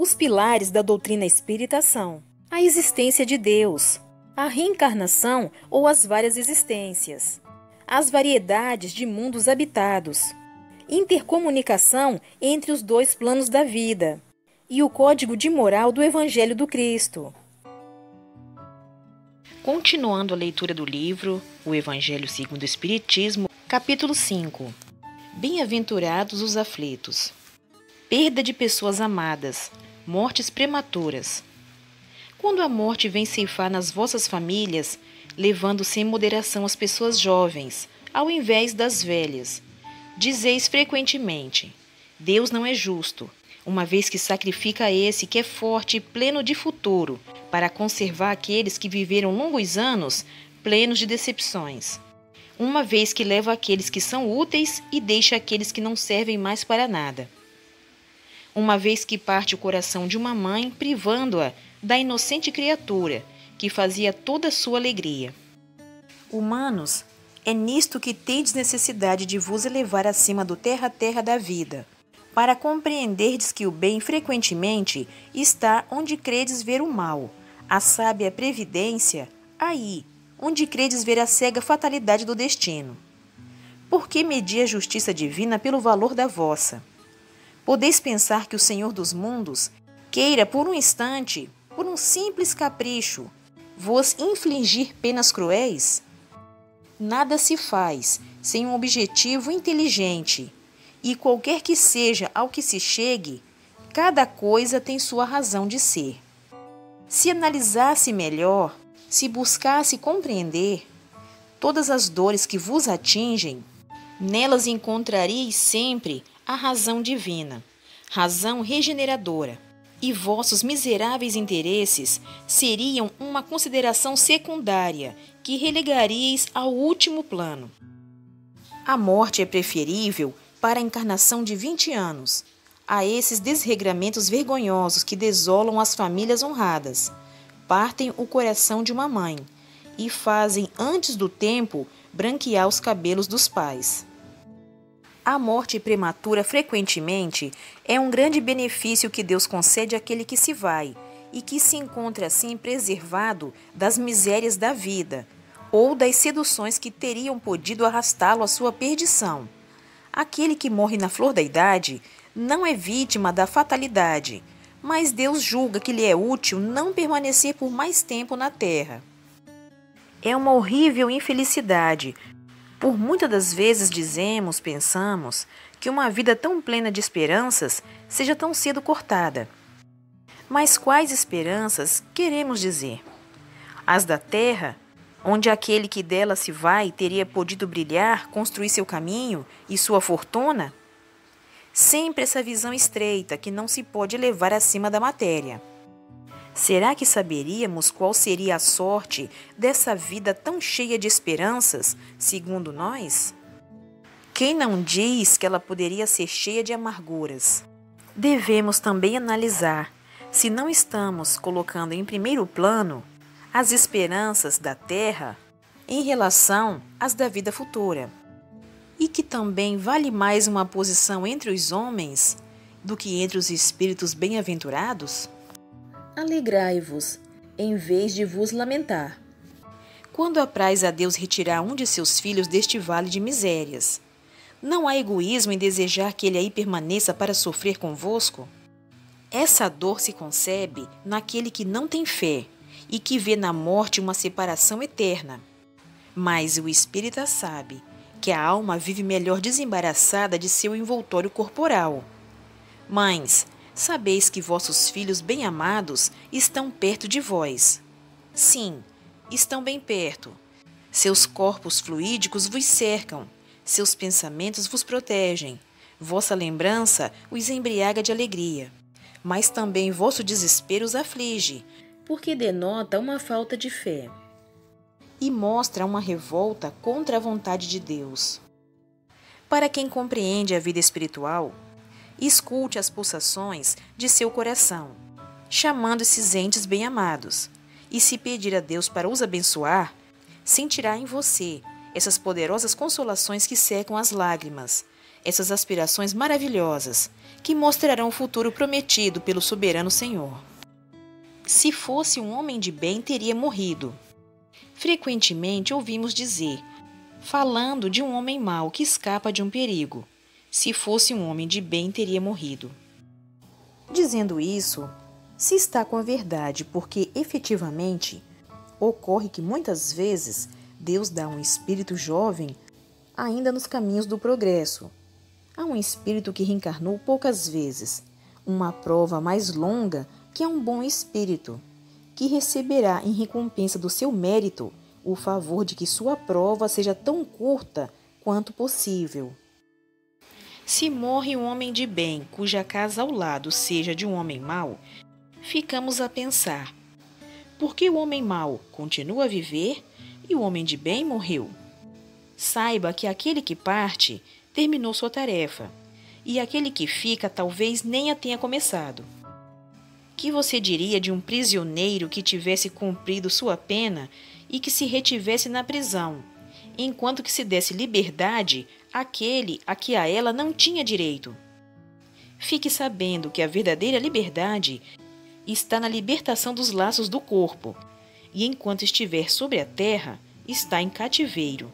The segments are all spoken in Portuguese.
Os pilares da doutrina espírita são a existência de Deus, a reencarnação ou as várias existências, as variedades de mundos habitados, intercomunicação entre os dois planos da vida e o código de moral do Evangelho do Cristo. Continuando a leitura do livro O Evangelho segundo o Espiritismo, capítulo 5. Bem-aventurados os aflitos. Perda de pessoas amadas, mortes prematuras. Quando a morte vem ceifar nas vossas famílias, levando sem moderação as pessoas jovens, ao invés das velhas, dizeis frequentemente: Deus não é justo, uma vez que sacrifica esse que é forte e pleno de futuro, para conservar aqueles que viveram longos anos, plenos de decepções. Uma vez que leva aqueles que são úteis e deixa aqueles que não servem mais para nada. Uma vez que parte o coração de uma mãe, privando-a da inocente criatura, que fazia toda a sua alegria. Humanos, é nisto que tendes necessidade de vos elevar acima do terra-terra da vida, para compreenderdes que o bem frequentemente está onde credes ver o mal, a sábia previdência, aí, onde credes ver a cega fatalidade do destino. Por que medir a justiça divina pelo valor da vossa? Podeis pensar que o Senhor dos mundos queira, por um instante, por um simples capricho, vos infligir penas cruéis? Nada se faz sem um objetivo inteligente, e qualquer que seja ao que se chegue, cada coisa tem sua razão de ser. Se analisasse melhor, se buscasse compreender todas as dores que vos atingem, nelas encontraríeis sempre a razão divina, razão regeneradora, e vossos miseráveis interesses seriam uma consideração secundária que relegaríeis ao último plano. A morte é preferível para a encarnação de 20 anos, a esses desregramentos vergonhosos que desolam as famílias honradas, partem o coração de uma mãe e fazem antes do tempo branquear os cabelos dos pais. A morte prematura frequentemente é um grande benefício que Deus concede àquele que se vai e que se encontra assim preservado das misérias da vida ou das seduções que teriam podido arrastá-lo à sua perdição. Aquele que morre na flor da idade não é vítima da fatalidade, mas Deus julga que lhe é útil não permanecer por mais tempo na terra. É uma horrível infelicidade. Por muitas das vezes pensamos, que uma vida tão plena de esperanças seja tão cedo cortada. Mas quais esperanças queremos dizer? As da terra, onde aquele que dela se vai teria podido brilhar, construir seu caminho e sua fortuna? Sempre essa visão estreita que não se pode elevar acima da matéria. Será que saberíamos qual seria a sorte dessa vida tão cheia de esperanças, segundo nós? Quem não diz que ela poderia ser cheia de amarguras? Devemos também analisar se não estamos colocando em primeiro plano as esperanças da terra em relação às da vida futura, e que também vale mais uma posição entre os homens do que entre os espíritos bem-aventurados? Alegrai-vos, em vez de vos lamentar. Quando apraz a Deus retirar um de seus filhos deste vale de misérias, não há egoísmo em desejar que ele aí permaneça para sofrer convosco? Essa dor se concebe naquele que não tem fé e que vê na morte uma separação eterna. Mas o espírita sabe que a alma vive melhor desembaraçada de seu envoltório corporal. Mães, sabeis que vossos filhos bem-amados estão perto de vós. Sim, estão bem perto. Seus corpos fluídicos vos cercam, seus pensamentos vos protegem, vossa lembrança os embriaga de alegria. Mas também vosso desespero os aflige, porque denota uma falta de fé e mostra uma revolta contra a vontade de Deus. Para quem compreende a vida espiritual, escute as pulsações de seu coração, chamando esses entes bem-amados, e se pedir a Deus para os abençoar, sentirá em você essas poderosas consolações que secam as lágrimas, essas aspirações maravilhosas que mostrarão o futuro prometido pelo soberano Senhor. Se fosse um homem de bem, teria morrido. Frequentemente ouvimos dizer, falando de um homem mau que escapa de um perigo. Se fosse um homem de bem, teria morrido. Dizendo isso, se está com a verdade, porque efetivamente ocorre que muitas vezes Deus dá um espírito jovem ainda nos caminhos do progresso. Há um espírito que reencarnou poucas vezes, uma prova mais longa que é um bom espírito, que receberá em recompensa do seu mérito o favor de que sua prova seja tão curta quanto possível. Se morre um homem de bem, cuja casa ao lado seja de um homem mau, ficamos a pensar, por que o homem mau continua a viver e o homem de bem morreu? Saiba que aquele que parte terminou sua tarefa, e aquele que fica talvez nem a tenha começado. Que você diria de um prisioneiro que tivesse cumprido sua pena e que se retivesse na prisão, enquanto que se desse liberdade àquele a que a ela não tinha direito? Fique sabendo que a verdadeira liberdade está na libertação dos laços do corpo, e enquanto estiver sobre a terra, está em cativeiro.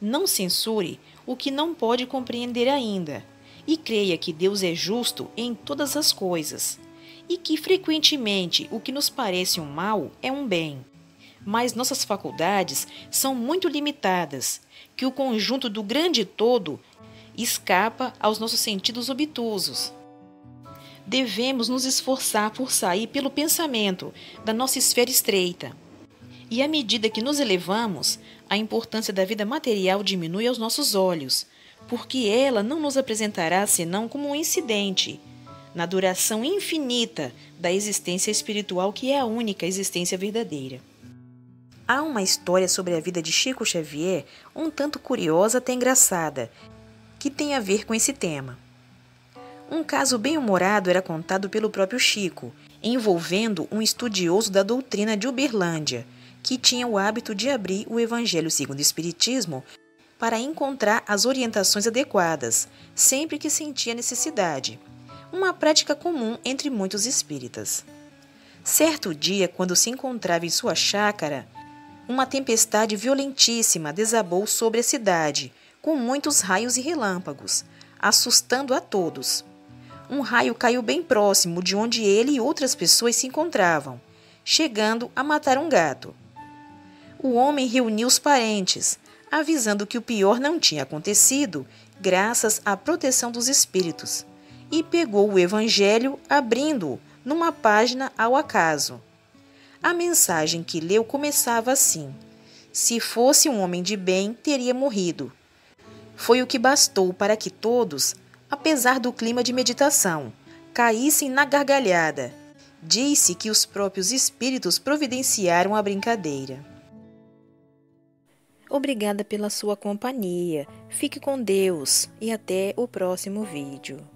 Não censure o que não pode compreender ainda, e creia que Deus é justo em todas as coisas, e que frequentemente o que nos parece um mal é um bem. Mas nossas faculdades são muito limitadas, que o conjunto do grande todo escapa aos nossos sentidos obtusos. Devemos nos esforçar por sair pelo pensamento da nossa esfera estreita. E à medida que nos elevamos, a importância da vida material diminui aos nossos olhos, porque ela não nos apresentará senão como um incidente, na duração infinita da existência espiritual, que é a única existência verdadeira. Há uma história sobre a vida de Chico Xavier, um tanto curiosa até engraçada, que tem a ver com esse tema. Um caso bem-humorado era contado pelo próprio Chico, envolvendo um estudioso da doutrina de Uberlândia, que tinha o hábito de abrir o Evangelho segundo o Espiritismo para encontrar as orientações adequadas, sempre que sentia necessidade, uma prática comum entre muitos espíritas. Certo dia, quando se encontrava em sua chácara, uma tempestade violentíssima desabou sobre a cidade, com muitos raios e relâmpagos, assustando a todos. Um raio caiu bem próximo de onde ele e outras pessoas se encontravam, chegando a matar um gato. O homem reuniu os parentes, avisando que o pior não tinha acontecido, graças à proteção dos espíritos, e pegou o Evangelho, abrindo-o numa página ao acaso. A mensagem que leu começava assim: se fosse um homem de bem, teria morrido. Foi o que bastou para que todos, apesar do clima de meditação, caíssem na gargalhada. Disse que os próprios espíritos providenciaram a brincadeira. Obrigada pela sua companhia. Fique com Deus e até o próximo vídeo.